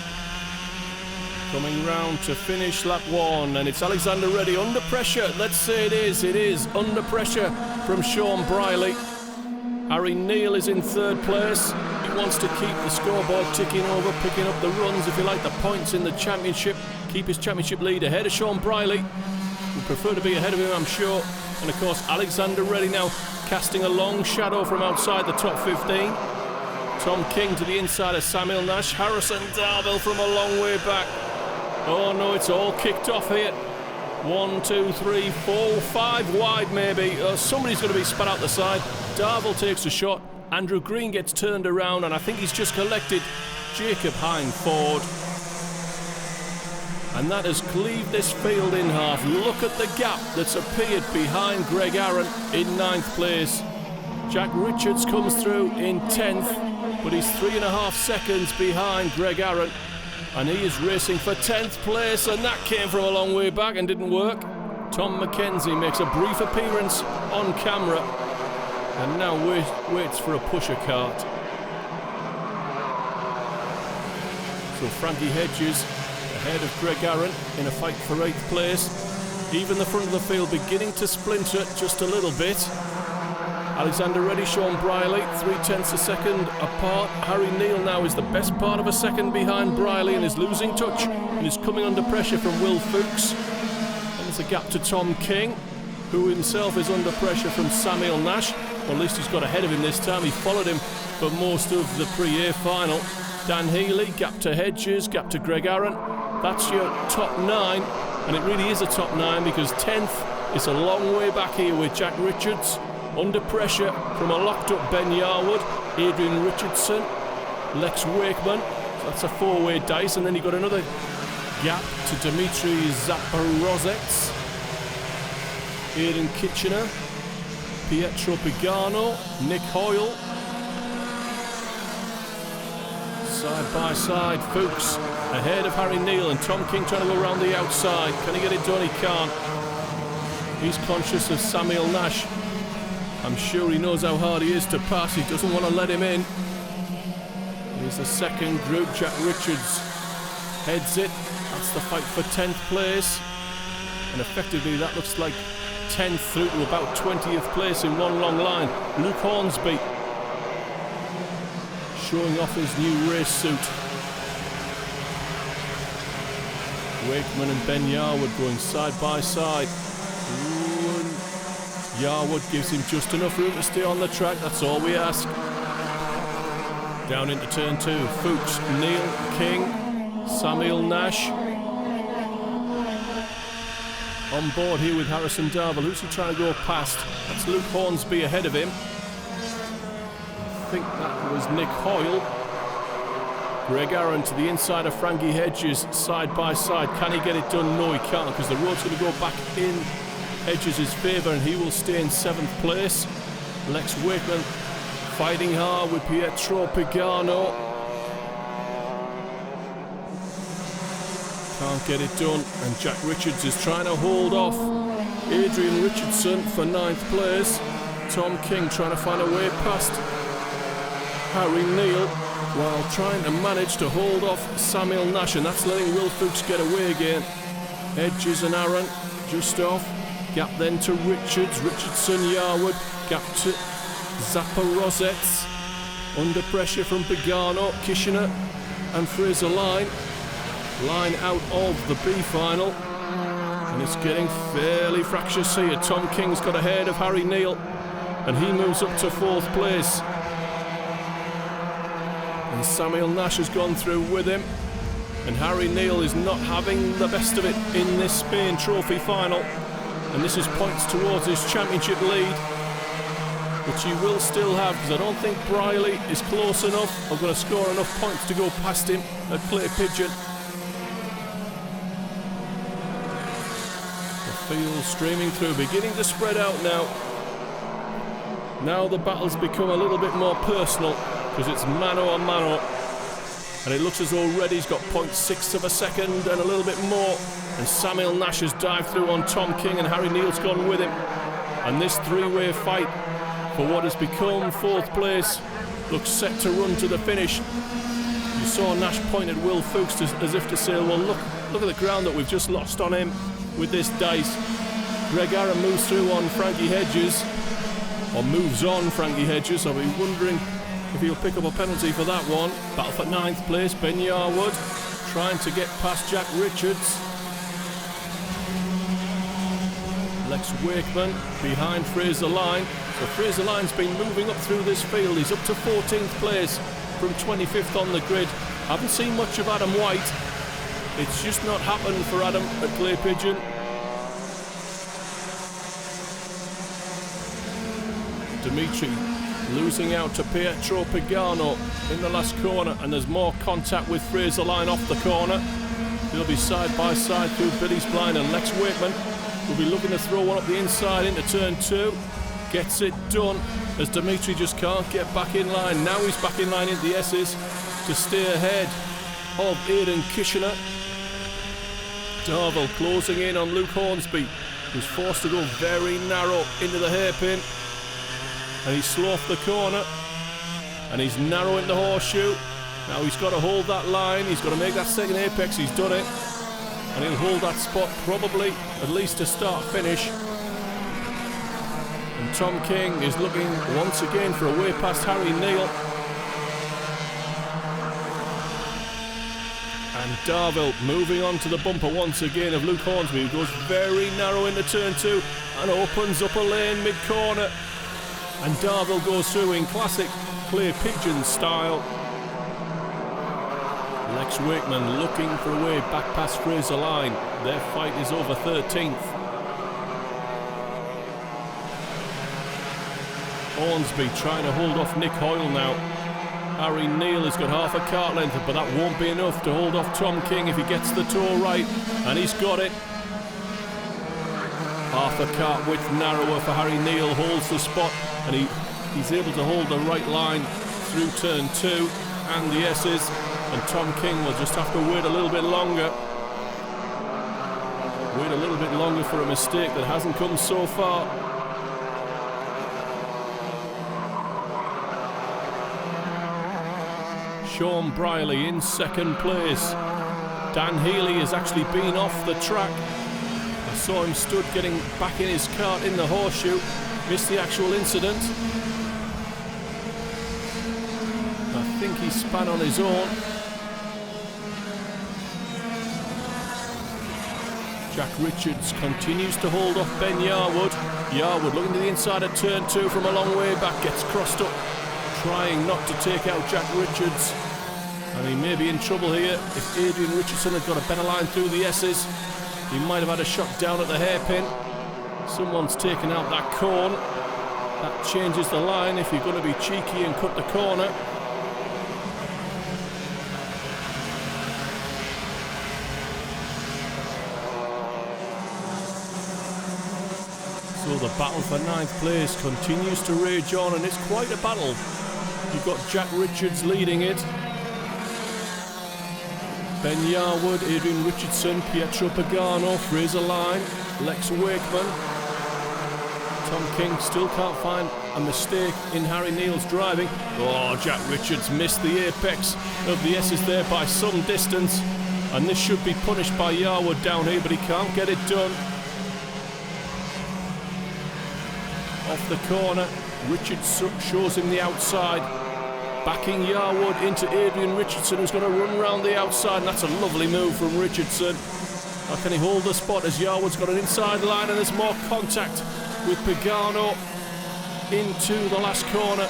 Coming round to finish lap 1, and it's Alexander Reddy under pressure. Let's say it is under pressure from Sean Brierley. Harry Neal is in 3rd place. He wants to keep the scoreboard ticking over, picking up the runs, if you like, the points in the championship. Keep his championship lead ahead of Sean Brierley. Would prefer to be ahead of him, I'm sure. And of course, Alexander Reddy now casting a long shadow from outside the top 15. Tom King to the inside of Samuel Nash. Harrison Darville from a long way back. Oh no, it's all kicked off here. 1, 2, 3, 4, 5 wide maybe. Somebody's going to be spat out the side. Darville takes a shot. Andrew Green gets turned around, and I think he's just collected Jacob Hine Ford. And that has cleaved this field in half. Look at the gap that's appeared behind Greg Aaron in 9th place. Jack Richards comes through in 10th, but he's 3.5 seconds behind Greg Aaron. And he is racing for 10th place, and that came from a long way back and didn't work. Tom McKenzie makes a brief appearance on camera and now waits for a pusher cart. So Frankie Hedges ahead of Greg Aaron in a fight for 8th place. Even the front of the field beginning to splinter just a little bit. Alexander Reddy, Sean Briley, 0.3 a second apart. Harry Neal now is the best part of a second behind Briley and is losing touch and is coming under pressure from Will Fuchs. And there's a gap to Tom King, who himself is under pressure from Samuel Nash. Well, at least he's got ahead of him this time. He followed him for most of the pre-A final. Dan Healy, gap to Hedges, gap to Greg Aaron. That's your top 9, and it really is a top 9 because 10th is a long way back here with Jack Richards. Under pressure from a locked-up Ben Yarwood, Adrian Richardson, Lex Wakeman. So that's a 4-way dice, and then you've got another gap to Dimitri Zaporozets, Aidan Kitchener, Pietro Pagano, Nick Hoyle. Side by side, Fuchs ahead of Harry Neal and Tom King trying to go around the outside. Can he get it done? He can't. He's conscious of Samuel Nash. I'm sure he knows how hard he is to pass. He doesn't want to let him in. Here's the second group. Jack Richards heads it. That's the fight for 10th place. And effectively that looks like 10th through to about 20th place in one long line. Luke Hornsby showing off his new race suit. Wakeman and Ben Yarwood going side by side. Yarwood gives him just enough room to stay on the track, that's all we ask. Down into turn 2, Fuchs, Neal, King, Samuel Nash. On board here with Harrison Darville. Who's he trying to go past? That's Luke Hornsby ahead of him. I think that was Nick Hoyle. Greg Aaron to the inside of Frankie Hedges, side by side. Can he get it done? No, he can't, because the road's going to go back in Hedges' favour and he will stay in 7th place. Lex Wakeman fighting hard with Pietro Pagano. Can't get it done, and Jack Richards is trying to hold off Adrian Richardson for 9th place. Tom King trying to find a way past Harry Neal while trying to manage to hold off Samuel Nash, and that's letting Will Fuchs get away again. Hedges and Aaron just off. Gap then to Richards, Richardson, Yarwood. Gap to Zaporozets. Under pressure from Pagano, Kitchener and Fraser Line. Line out of the B final. And it's getting fairly fractious here. Tom King's got ahead of Harry Neal and he moves up to 4th place. And Samuel Nash has gone through with him. And Harry Neal is not having the best of it in this Spain Trophy final. And this is points towards his championship lead, which he will still have, because I don't think Briley is close enough or going to score enough points to go past him at Clay Pigeon. The field streaming through, beginning to spread out now. Now the battle's become a little bit more personal, because it's mano a mano. And it looks as though Reddy's got 0.6 of a second and a little bit more. And Samuel Nash has dived through on Tom King and Harry Neal's gone with him. And this 3-way fight for what has become 4th place looks set to run to the finish. You saw Nash point at Will Fuchs as if to say, well, look at the ground that we've just lost on him with this dice. Greg Aaron moves through on Frankie Hedges, or moves on Frankie Hedges. I'll be wondering if he'll pick up a penalty for that one. Battle for 9th place, Ben Yarwood trying to get past Jack Richards. Lex Wakeman behind Fraser Line. So Fraser Line's been moving up through this field. He's up to 14th place from 25th on the grid. Haven't seen much of Adam White. It's just not happened for Adam at Clay Pigeon. Dimitri losing out to Pietro Pagano in the last corner, and there's more contact with Fraser Line off the corner. They'll be side by side through Billy's blind, and Lex Wakeman will be looking to throw one up the inside into turn 2. Gets it done as Dimitri just can't get back in line. Now he's back in line into the S's to stay ahead. of Aidan Kitchener. Darville closing in on Luke Hornsby, who's forced to go very narrow into the hairpin. And he's slow off the corner. And he's narrow in the horseshoe. Now he's got to hold that line. He's got to make that second apex. He's done it. And he'll hold that spot probably at least to start finish. And Tom King is looking once again for a way past Harry Neal. And Darville moving on to the bumper once again of Luke Hornsby, who goes very narrow into turn 2 and opens up a lane mid-corner. And Darville goes through in classic Clay Pigeon style. Lex Wakeman looking for a way back past Fraser Line. Their fight is over 13th. Hornsby trying to hold off Nick Hoyle now. Harry Neal has got half a cart length, but that won't be enough to hold off Tom King if he gets the toe right. And he's got it. Half a cart width narrower for Harry Neal holds the spot, and he's able to hold the right line through turn 2 and the S's. And Tom King will just have to wait a little bit longer. Wait a little bit longer for a mistake that hasn't come so far. Sean Brierley in second place. Dan Healy has actually been off the track. I saw him stood getting back in his cart in the horseshoe. Missed the actual incident. I think he span on his own. Jack Richards continues to hold off Ben Yarwood. Yarwood looking to the inside of turn 2 from a long way back, gets crossed up, trying not to take out Jack Richards. And he may be in trouble here. If Adrian Richardson had got a better line through the S's, he might have had a shot down at the hairpin. Someone's taken out that corn. That changes the line if you're going to be cheeky and cut the corner. So the battle for 9th place continues to rage on, and it's quite a battle. You've got Jack Richards leading it. Ben Yarwood, Adrian Richardson, Pietro Pagano, Fraser Line, Lex Wakeman. Tom King still can't find a mistake in Harry Neal's driving. Oh, Jack Richards missed the apex of the S's there by some distance. And this should be punished by Yarwood down here, but he can't get it done. Off the corner, Richards shows him the outside. Backing Yarwood into Adrian Richardson, who's going to run round the outside, and that's a lovely move from Richardson. How can he hold the spot as Yarwood's got an inside line and there's more contact with Pagano into the last corner.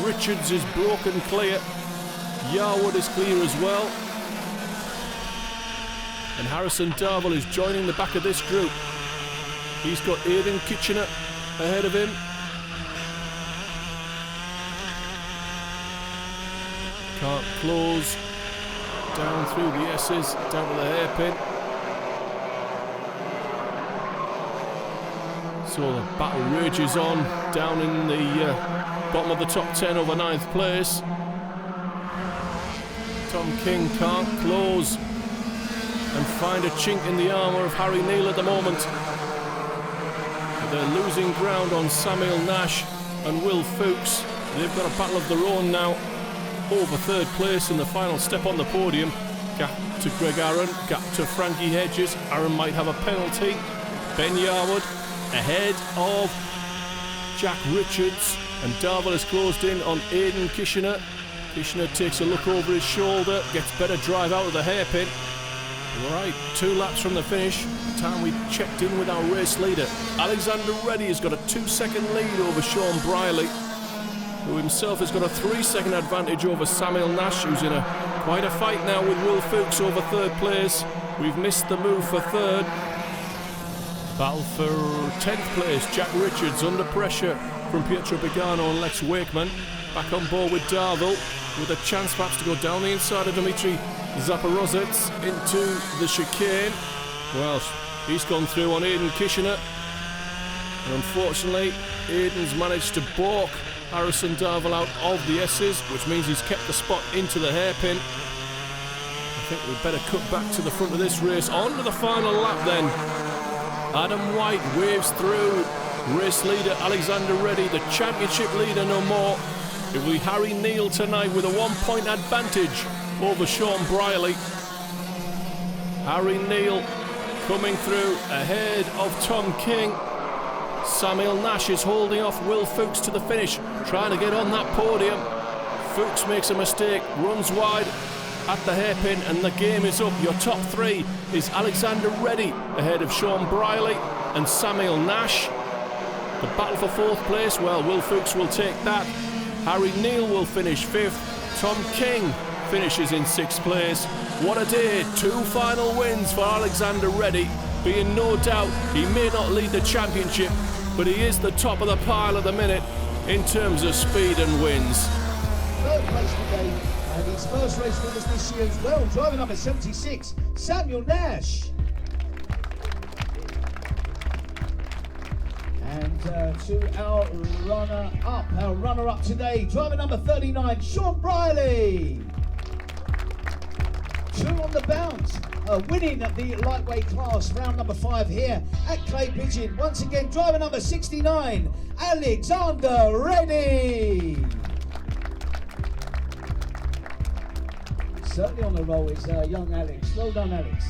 Richards is broken clear. Yarwood is clear as well. And Harrison Darville is joining the back of this group. He's got Aidan Kitchener ahead of him. Can't close. Down through the S's, down to the hairpin. So the battle rages on down in the bottom of the top 10 over 9th place. Tom King can't close and find a chink in the armour of Harry Neal at the moment. They're losing ground on Samuel Nash and Will Fuchs. They've got a battle of their own now over 3rd place in the final step on the podium. Gap to Greg Aaron, gap to Frankie Hedges. Aaron might have a penalty. Ben Yarwood ahead of Jack Richards, and Darville is closed in on Aidan Kitchener. Kitchener takes a look over his shoulder, gets better drive out of the hairpin. Right, 2 laps from the finish, time we checked in with our race leader. Alexander Reddy has got a 2-second lead over Sean Brierley, who himself has got a 3-second advantage over Samuel Nash, who's in quite a fight now with Will Fuchs over 3rd place. We've missed the move for 3rd. Battle for 10th place, Jack Richards under pressure from Pietro Pagano and Lex Wakeman. Back on board with Darville, with a chance perhaps to go down the inside of Dimitri Zaporozets into the chicane. Well, he's gone through on Aidan Kitchener, and unfortunately Aidan's managed to balk Harrison Darville out of the S's, which means he's kept the spot into the hairpin. think we'd better cut back to the front of this race. On to the final lap then. Adam White waves through. Race leader Alexander Reddy, the championship leader no more. It will be Harry Neal tonight with a 1-point advantage over Sean Brierley. Harry Neal coming through ahead of Tom King. Samuel Nash is holding off Will Fuchs to the finish, trying to get on that podium. Fuchs makes a mistake, runs wide at the hairpin, and the game is up. Your top three is Alexander Reddy ahead of Sean Brierley and Samuel Nash. The battle for fourth place, well, Will Fuchs will take that. Harry Neal will finish fifth. Tom King finishes in sixth place. What a day, 2 final wins for Alexander Reddy. Being no doubt, he may not lead the championship, but he is the top of the pile at the minute in terms of speed and wins. Third place today, and his first race with us this year as well, driver number 76, Samuel Nash. And to our runner-up today, driver number 39, Sean Brierley. 2 on the bounce, winning the lightweight class, round number 5 here at Clay Pigeon. Once again, driver number 69, Alexander Reddy. Certainly on the roll is young Alex. Well done, Alex.